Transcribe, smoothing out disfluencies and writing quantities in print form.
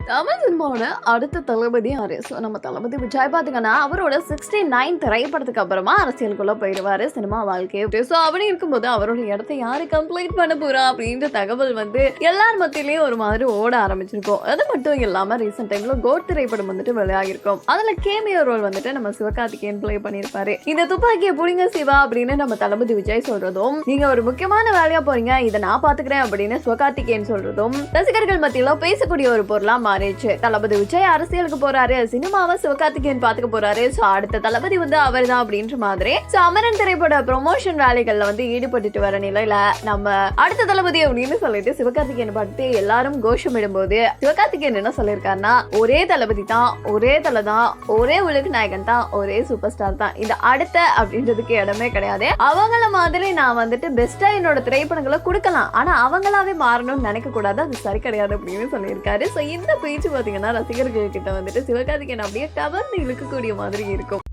தமிழ் சினிமாவோட அடுத்த தளபதி யாரு? ஸோ நம்ம தளபதி விஜய் பார்த்தீங்கன்னா அவரோட 69 திரைப்படத்துக்கு அப்புறமா அரசியலுக்குள்ள போயிடுவாரு சினிமா வாழ்க்கையை. ஸோ அப்படி இருக்கும்போது அவரோட இடத்த யாரு கம்ப்ளீட் பண்ண போறா அப்படின்ற தகவல் வந்து எல்லார் மத்தியிலயும் ஒரு மாதிரி ஓட ஆரம்பிச்சிருக்கும். அது மட்டும் இல்லாம ரீசெண்ட் டைம்ல கோட் திரைப்படம் வந்துட்டு வெளியாகிருக்கும். அதுல கேமியோ ரோல் வந்துட்டு நம்ம சிவகார்த்திகேயன் பிளே பண்ணிருப்பாரு. இந்த துப்பாக்கியை புடிங்க சிவா அப்படின்னு நம்ம தளபதி விஜய் சொல்றதும், நீங்க ஒரு முக்கியமான வேலையா போறீங்க, இதை நான் பாத்துக்கிறேன் அப்படின்னு சிவகார்த்திகேயன் சொல்றதும் ரசிகர்கள் மத்தியில பேசக்கூடிய ஒரு பொருளா மாறிடுச்சு. தளபதி விஜய் அரசியலுக்கு போறாரு, சினிமாவை சிவகார்த்திகேயன் பாத்துக்க போறாரு, சோ அடுத்த தளபதி வந்து அவர் தான் அப்படின்ற மாதிரி அமரன் திரைப்பட ப்ரொமோஷன் வேலைகள்ல வந்து ஈடுபட்டு வர நிலையில நம்ம அடுத்த தளபதி அப்படின்னு சொல்லிட்டு சிவகார்த்திகேயன் பார்த்து எல்லாரும் கோஷமிடும் போது சிவகார்த்திகேயன் என்ன சொல்லியிருக்காருன்னா, ஒரே தளபதி தான், ஒரே தலை தான், ஒரே உலக நாயகன் தான், ஒரே சூப்பர் ஸ்டார் தான், இந்த அடுத்த அப்படின்றதுக்கு இடமே கிடையாது. அவங்கள மாதிரி நான் வந்துட்டு பெஸ்டா என்னோட திரைப்படங்களை கொடுக்கலாம், ஆனா அவங்களாவே மாறணும்னு நினைக்க கூடாது, அது சரி கிடையாது அப்படின்னு சொல்லியிருக்காரு. சோ இந்த பேச்சு பாத்தீங்கன்னா ரசிகர்கள் கிட்ட வந்துட்டு சிவகார்த்திகேயன் அப்படியே கவர்ந்து இழுக்கக்கூடிய மாதிரி இருக்கும்.